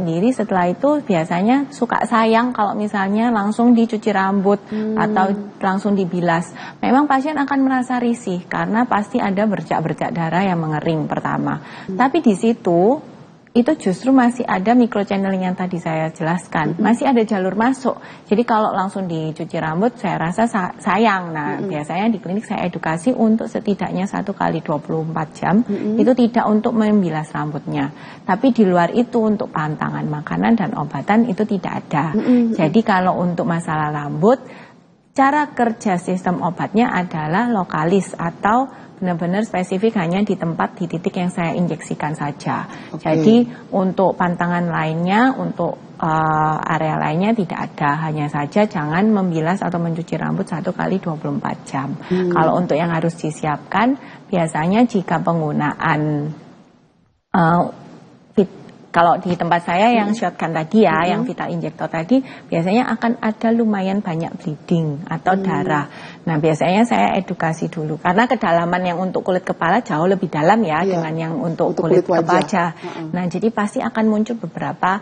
Sendiri setelah itu biasanya suka sayang kalau misalnya langsung dicuci rambut atau langsung dibilas. Memang pasien akan merasa risih karena pasti ada bercak-bercak darah yang mengering pertama. Tapi di situ itu justru masih ada microchanneling yang tadi saya jelaskan, masih ada jalur masuk. Jadi kalau langsung dicuci rambut saya rasa sayang. Nah, biasanya di klinik saya edukasi untuk setidaknya 1 kali 24 jam itu tidak untuk membilas rambutnya. Tapi di luar itu untuk pantangan makanan dan obatan itu tidak ada. Jadi kalau untuk masalah rambut, cara kerja sistem obatnya adalah lokalis atau benar-benar spesifik hanya di tempat, di titik yang saya injeksikan saja. Jadi untuk pantangan lainnya, untuk area lainnya tidak ada. Hanya saja jangan membilas atau mencuci rambut 1 kali 24 jam. Kalau untuk yang harus disiapkan, biasanya jika penggunaan kalau di tempat saya yang shotgun tadi ya, yang vital injektor tadi, biasanya akan ada lumayan banyak bleeding atau darah. Nah, biasanya saya edukasi dulu. Karena kedalaman yang untuk kulit kepala jauh lebih dalam ya, dengan yang untuk kulit wajah. Nah, jadi pasti akan muncul beberapa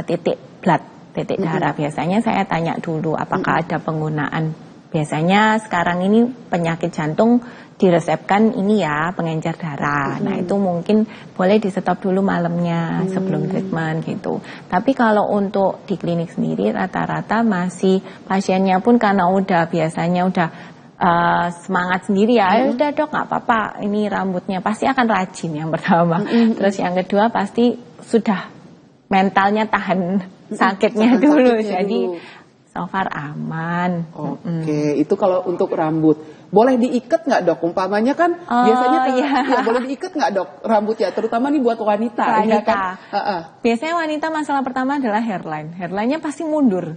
titik blood, titik darah. Biasanya saya tanya dulu apakah ada penggunaan. Biasanya sekarang ini penyakit jantung diresepkan ini ya, pengencer darah. Nah, itu mungkin boleh di stop dulu malamnya sebelum treatment gitu. Tapi kalau untuk di klinik sendiri rata-rata masih pasiennya pun karena udah biasanya udah semangat sendiri ya, udah dok nggak apa-apa, ini rambutnya pasti akan rajin yang pertama. Terus yang kedua pasti sudah mentalnya tahan sakitnya dulu. Jadi so far aman. Oke, itu kalau untuk rambut. Boleh diikat nggak dok? Umpamanya kan biasanya ya, boleh diikat nggak dok rambutnya? Terutama nih buat wanita. Ya kan? Biasanya wanita masalah pertama adalah hairline. Hairline-nya pasti mundur.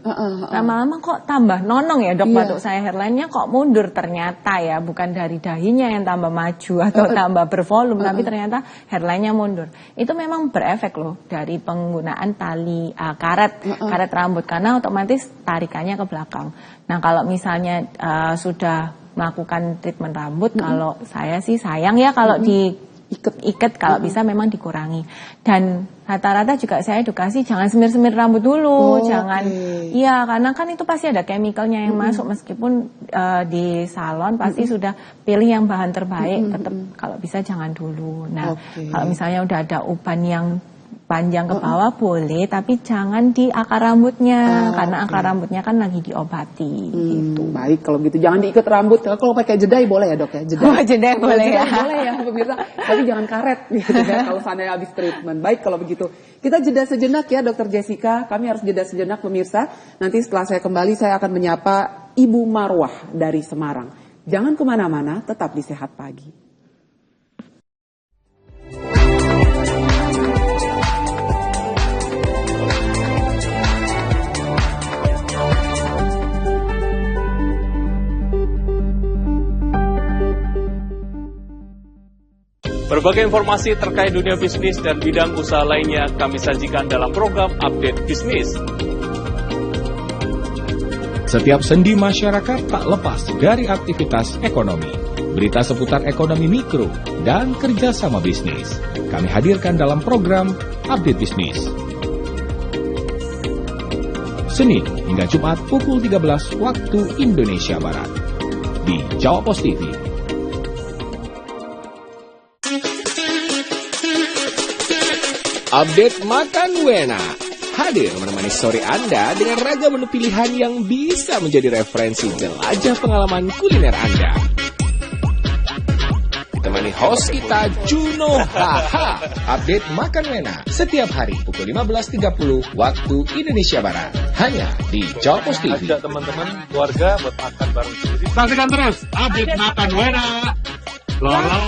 Lama-lama kok tambah nonong ya dok, batuk saya hairline-nya kok mundur ternyata ya. Bukan dari dahinya yang tambah maju atau tambah bervolume, tapi ternyata hairline-nya mundur. Itu memang berefek loh dari penggunaan tali karet rambut. Karena otomatis tarikannya ke belakang. Nah kalau misalnya sudah melakukan treatment rambut, kalau saya sih sayang ya kalau diikat, kalau bisa memang dikurangi. Dan rata-rata juga saya edukasi jangan semir-semir rambut dulu, jangan, iya karena kan itu pasti ada chemicalnya yang masuk, meskipun di salon pasti sudah pilih yang bahan terbaik, tetap kalau bisa jangan dulu. Nah kalau misalnya udah ada uban yang panjang ke bawah boleh, tapi jangan di akar rambutnya, karena akar rambutnya kan lagi diobati gitu. Baik, kalau gitu jangan diikat rambut. Kalau pakai jedai boleh ya dok ya? Jedai boleh ya. Boleh ya pemirsa, tapi jangan karet gitu ya kalau seandainya habis treatment. Baik kalau begitu, kita jeda sejenak ya Dokter Jessica. Kami harus jeda sejenak pemirsa. Nanti setelah saya kembali saya akan menyapa Ibu Marwah dari Semarang. Jangan kemana-mana, tetap di Sehat Pagi. Berbagai informasi terkait dunia bisnis dan bidang usaha lainnya kami sajikan dalam program Update Bisnis. Setiap sendi masyarakat tak lepas dari aktivitas ekonomi. Berita seputar ekonomi mikro dan kerjasama bisnis kami hadirkan dalam program Update Bisnis. Senin hingga Jumat pukul 13 waktu Indonesia Barat di Jawa Pos TV. Update Makan Wena hadir menemani sore Anda dengan ragam menu pilihan yang bisa menjadi referensi jelajah pengalaman kuliner Anda. Ditemani host kita Juno Haha. Update Makan Wena setiap hari pukul 15.30 waktu Indonesia Barat hanya di Jawa Pos TV. Ajak teman-teman keluarga buat makan bareng sendiri. Saksikan terus Update Makan Wena. Lolo.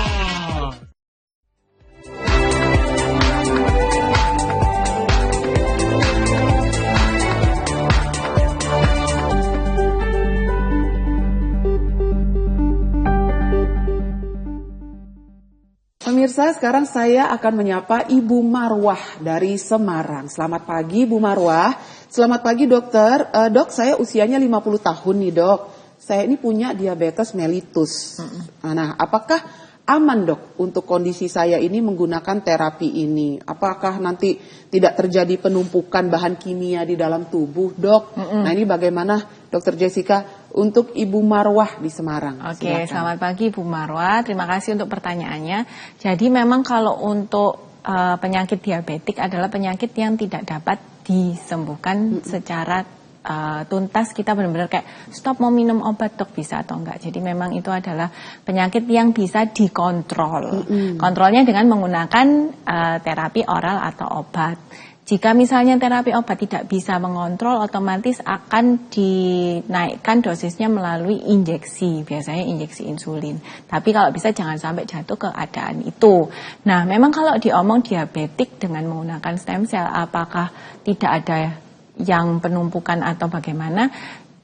Pemirsa, sekarang saya akan menyapa Ibu Marwah dari Semarang. Selamat pagi Bu Marwah. Selamat pagi dokter. Dok, saya usianya 50 tahun nih dok. Saya ini punya diabetes mellitus. Nah, apakah aman dok untuk kondisi saya ini menggunakan terapi ini? Apakah nanti tidak terjadi penumpukan bahan kimia di dalam tubuh dok? Nah ini bagaimana Dokter Jessica untuk Ibu Marwah di Semarang? Oke, selamat pagi Ibu Marwah, terima kasih untuk pertanyaannya. Jadi memang kalau untuk penyakit diabetik adalah penyakit yang tidak dapat disembuhkan secara tuntas. Kita benar-benar kayak stop mau minum obat dok, bisa atau enggak. Jadi memang itu adalah penyakit yang bisa dikontrol. Kontrolnya dengan menggunakan terapi oral atau obat. Jika misalnya terapi obat tidak bisa mengontrol, otomatis akan dinaikkan dosisnya melalui injeksi, biasanya injeksi insulin. Tapi kalau bisa jangan sampai jatuh ke keadaan itu. Nah, memang kalau diomong diabetik dengan menggunakan stem cell, apakah tidak ada yang penumpukan atau bagaimana?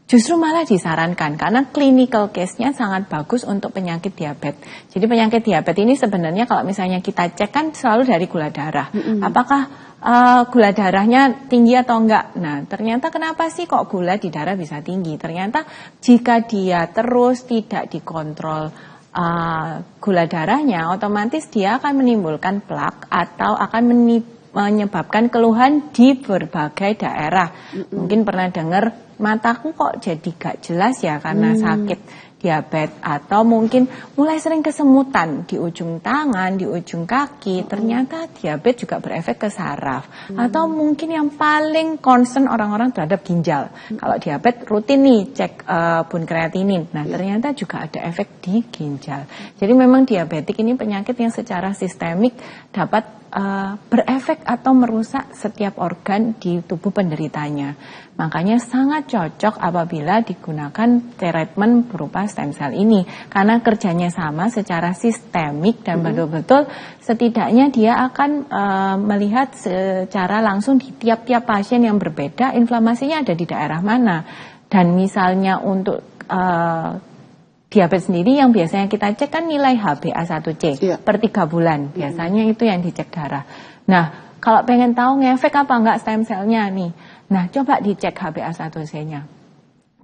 Justru malah disarankan karena clinical case-nya sangat bagus untuk penyakit diabetes. Jadi penyakit diabetes ini sebenarnya kalau misalnya kita cek kan selalu dari gula darah. Apakah gula darahnya tinggi atau enggak? Nah, ternyata kenapa sih kok gula di darah bisa tinggi? Ternyata jika dia terus tidak dikontrol gula darahnya, otomatis dia akan menimbulkan plak atau akan menyebabkan keluhan di berbagai daerah. Mungkin pernah dengar mataku kok jadi gak jelas ya karena sakit diabetes, atau mungkin mulai sering kesemutan di ujung tangan, di ujung kaki. Ternyata diabetes juga berefek ke saraf. Atau mungkin yang paling concern orang-orang terhadap ginjal. Kalau diabetes rutin nih cek bun kreatinin. Nah, ternyata juga ada efek di ginjal. Jadi memang diabetik ini penyakit yang secara sistemik dapat berefek atau merusak setiap organ di tubuh penderitanya. Makanya sangat cocok apabila digunakan treatment berupa stem cell ini. Karena kerjanya sama secara sistemik dan betul-betul setidaknya dia akan melihat secara langsung di tiap-tiap pasien yang berbeda inflamasinya ada di daerah mana. Dan misalnya untuk diabetes sendiri yang biasanya kita cek kan nilai HbA1c per 3 bulan. Biasanya itu yang dicek darah. Nah, kalau pengen tahu ngefek apa enggak stem cell-nya nih. Nah, coba dicek HbA1c-nya.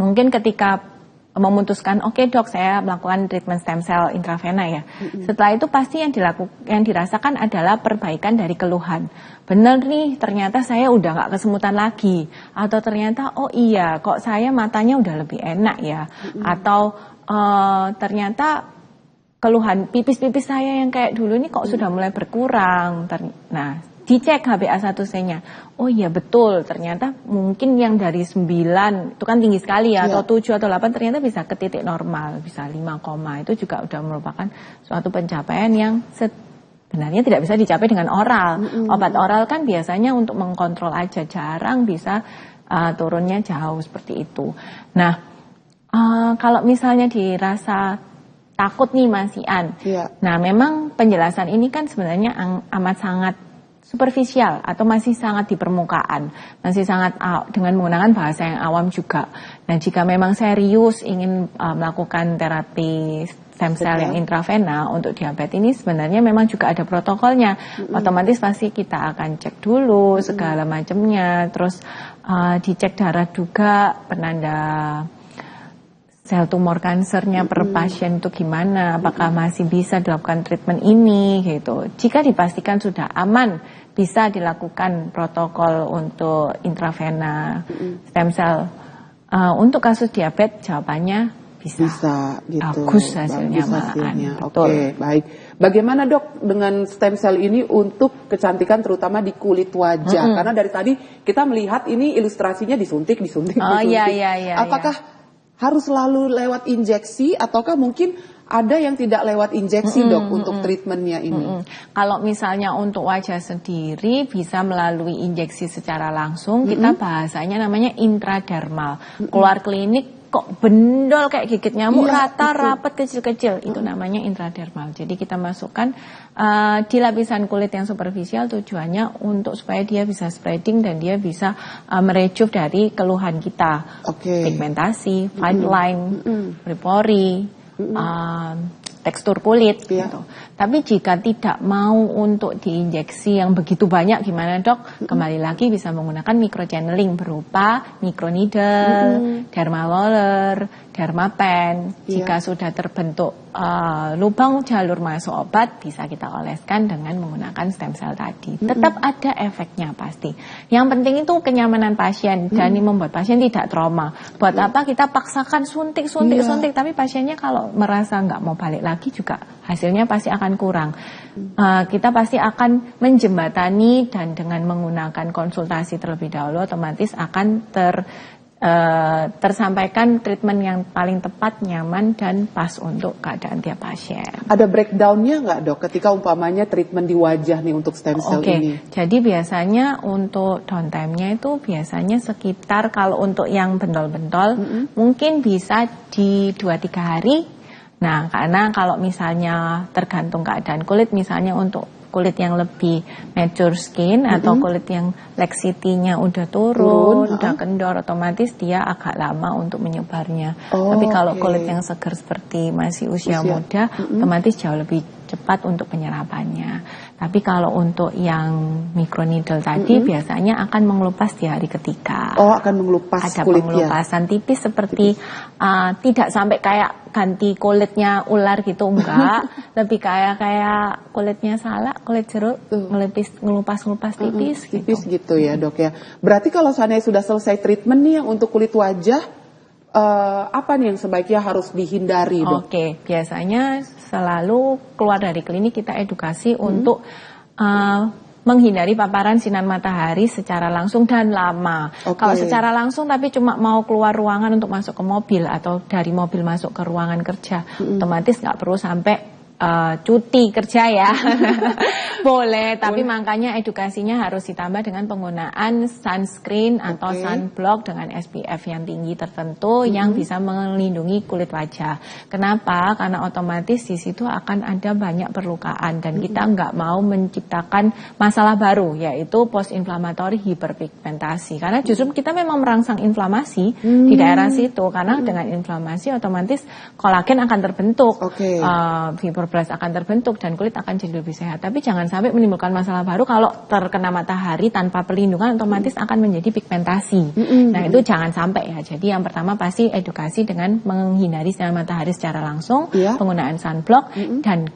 Mungkin ketika memutuskan, oke dok saya melakukan treatment stem cell intravena ya. Setelah itu pasti yang dirasakan adalah perbaikan dari keluhan. Bener nih, ternyata saya udah nggak kesemutan lagi. Atau ternyata, oh iya kok saya matanya udah lebih enak ya. Atau ternyata keluhan pipis-pipis saya yang kayak dulu ini kok sudah mulai berkurang. Nah, dicek HbA1c-nya. Oh iya betul, ternyata mungkin yang dari 9 itu kan tinggi sekali ya, atau 7 atau 8 ternyata bisa ke titik normal, bisa 5, itu juga udah merupakan suatu pencapaian yang sebenarnya tidak bisa dicapai dengan oral. Obat oral kan biasanya untuk mengkontrol aja, jarang bisa turunnya jauh seperti itu. Nah, kalau misalnya dirasa takut nih Masian, nah memang penjelasan ini kan sebenarnya amat sangat superficial atau masih sangat di permukaan, masih sangat dengan menggunakan bahasa yang awam juga. Nah jika memang serius ingin melakukan terapi stem cell yang intravena untuk diabetes ini sebenarnya memang juga ada protokolnya. Otomatis pasti kita akan cek dulu segala macamnya, terus dicek darah juga penanda sel tumor kansernya per pasien itu gimana, apakah masih bisa dilakukan treatment ini gitu. Jika dipastikan sudah aman, bisa dilakukan protokol untuk intravena stem cell. Untuk kasus diabetes jawabannya bisa gitu. Bagus hasilnya malahan. Oke, baik. Bagaimana dok dengan stem cell ini untuk kecantikan terutama di kulit wajah? Karena dari tadi kita melihat ini ilustrasinya disuntik. Iya. Apakah harus selalu lewat injeksi ataukah mungkin ada yang tidak lewat injeksi dok untuk treatmentnya ini? Kalau misalnya untuk wajah sendiri bisa melalui injeksi secara langsung, kita bahasanya namanya intradermal. Keluar klinik kok bendol kayak gigit nyamuk, rata, rapat, kecil-kecil, itu namanya intradermal. Jadi kita masukkan di lapisan kulit yang superficial, tujuannya untuk supaya dia bisa spreading dan dia bisa merejuve dari keluhan kita. Pigmentasi, fine line, pori, tekstur kulit gitu. Tapi jika tidak mau untuk diinjeksi yang begitu banyak, gimana dok? Kembali lagi bisa menggunakan microchanneling berupa microneedle, dermaloller, dermapen. Jika sudah terbentuk lubang jalur masuk obat, bisa kita oleskan dengan menggunakan stem cell tadi. Tetap ada efeknya pasti. Yang penting itu kenyamanan pasien dan membuat pasien tidak trauma. Buat apa kita paksakan suntik, tapi pasiennya kalau merasa nggak mau balik lagi juga hasilnya pasti akan kurang. Kita pasti akan menjembatani dan dengan menggunakan konsultasi terlebih dahulu otomatis akan tersampaikan treatment yang paling tepat, nyaman, dan pas untuk keadaan tiap pasien. Ada breakdown-nya nggak dok ketika umpamanya treatment di wajah nih untuk stem cell ini? Jadi biasanya untuk downtime-nya itu biasanya sekitar kalau untuk yang bentol-bentol mungkin bisa di 2-3 hari. Nah, karena kalau misalnya tergantung keadaan kulit, misalnya untuk kulit yang lebih mature skin atau kulit yang laxity-nya udah turun, udah kendor, otomatis dia agak lama untuk menyebarnya. Tapi kalau kulit yang segar seperti masih usia muda, otomatis jauh lebih cepat untuk penyerapannya. Tapi kalau untuk yang microneedle tadi biasanya akan mengelupas di hari ketiga. Akan mengelupas ada kulitnya. pengelupasan tipis seperti tidak sampai kayak ganti kulitnya ular gitu, enggak. Lebih kayak kulitnya salak, kulit jeruk, ngelupas tipis gitu ya dok ya. Berarti kalau seandainya sudah selesai treatment nih yang untuk kulit wajah, apa nih yang sebaiknya harus dihindari dok? Biasanya selalu keluar dari klinik kita edukasi untuk menghindari paparan sinar matahari secara langsung dan lama. Kalau secara langsung tapi cuma mau keluar ruangan untuk masuk ke mobil atau dari mobil masuk ke ruangan kerja, otomatis nggak perlu sampai cuti kerja ya. Boleh, tapi makanya edukasinya harus ditambah dengan penggunaan sunscreen atau sunblock dengan SPF yang tinggi tertentu yang bisa melindungi kulit wajah. Kenapa? Karena otomatis di situ akan ada banyak perlukaan dan kita nggak mau menciptakan masalah baru, yaitu post-inflammatory hiperpigmentasi. Karena justru kita memang merangsang inflamasi di daerah situ, karena dengan inflamasi otomatis kolagen akan terbentuk, fibroblast akan terbentuk dan kulit akan jadi lebih sehat. Tapi jangan sampai menimbulkan masalah baru kalau terkena matahari tanpa perlindungan otomatis akan menjadi pigmentasi. Nah itu jangan sampai ya. Jadi yang pertama pasti edukasi dengan menghindari sinar matahari secara langsung, penggunaan sunblock, dan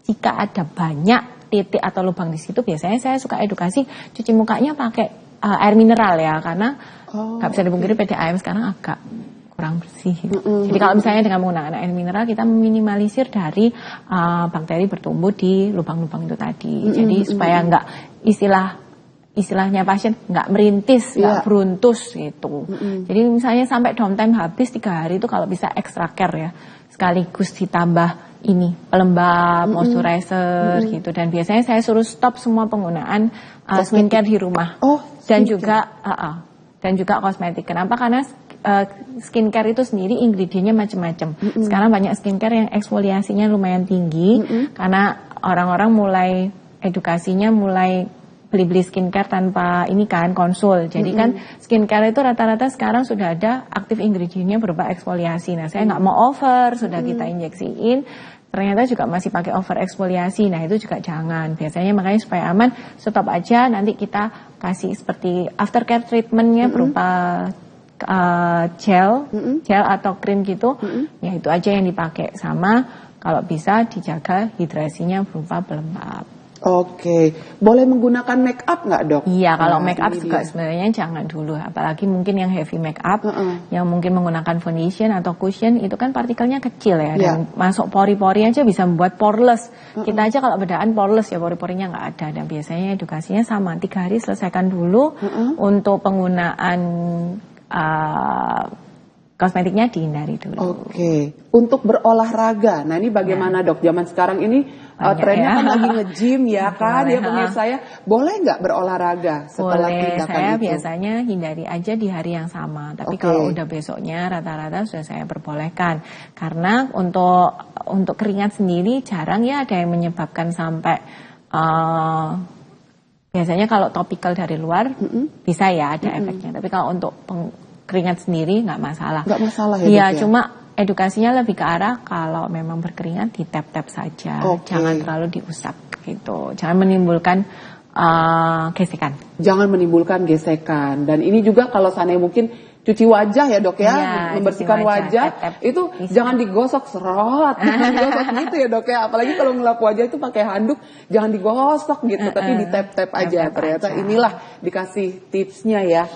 jika ada banyak titik atau lubang di situ biasanya saya suka edukasi cuci mukanya pakai air mineral ya, karena nggak bisa dipungkiri PDAM sekarang agak kurang bersih. Jadi kalau misalnya dengan menggunakan air mineral kita meminimalisir dari bakteri bertumbuh di lubang-lubang itu tadi. Jadi supaya nggak istilahnya pasien nggak merintis, nggak beruntus gitu. Jadi misalnya sampai downtime habis 3 hari itu kalau bisa extra care ya, sekaligus ditambah ini pelembab, moisturizer gitu. Dan biasanya saya suruh stop semua penggunaan skincare di rumah. Dan juga kosmetik. Kenapa? Karena skincare itu sendiri ingredientnya macam-macam. Sekarang banyak skincare yang eksfoliasinya lumayan tinggi karena orang-orang mulai edukasinya mulai beli-beli skincare tanpa ini kan konsul. Jadi kan skincare itu rata-rata sekarang sudah ada aktif ingredientnya berupa eksfoliasi. Nah saya nggak mau over, sudah kita injeksiin, ternyata juga masih pakai over eksfoliasi. Nah itu juga jangan. Biasanya makanya supaya aman stop aja. Nanti kita kasih seperti aftercare treatmentnya berupa gel atau krim gitu, ya itu aja yang dipakai. Sama kalau bisa dijaga hidrasinya berupa pelembab. Boleh menggunakan make up nggak dok? Iya, kalau make up juga sebenarnya jangan dulu, apalagi mungkin yang heavy make up, yang mungkin menggunakan foundation atau cushion itu kan partikelnya kecil ya, dan masuk pori-pori aja bisa membuat poreless. Kita aja kalau bedaan poreless ya, pori-porinya nggak ada. Dan biasanya edukasinya sama, 3 hari selesaikan dulu untuk penggunaan kosmetiknya dihindari dulu. Untuk berolahraga, nah ini bagaimana dok? Zaman sekarang ini trennya kan lagi nge-gym ya kan, ya pemirsa ya. Boleh nggak berolahraga setelah tindakan saya itu? biasanya hindari aja di hari yang sama. Tapi kalau udah besoknya rata-rata sudah saya perbolehkan. Karena untuk keringat sendiri jarang ya ada yang menyebabkan sampai biasanya kalau topikal dari luar bisa ya ada efeknya. Tapi kalau untuk keringat sendiri nggak masalah. Nggak masalah ya? Iya, ya? cuma edukasinya lebih ke arah kalau memang berkeringat di tap-tap saja, Oke. jangan terlalu diusap gitu, jangan menimbulkan gesekan. Jangan menimbulkan gesekan. Dan ini juga kalau seandainya mungkin cuci wajah ya dok ya, Iya, membersihkan cuci wajah, tap-tap itu bisa. jangan digosok serot, jangan digosok gitu ya dok ya. Apalagi kalau ngelap wajah itu pakai handuk, jangan digosok gitu, tapi di tap-tap aja. Tap-tap Ternyata aja. inilah dikasih tipsnya ya.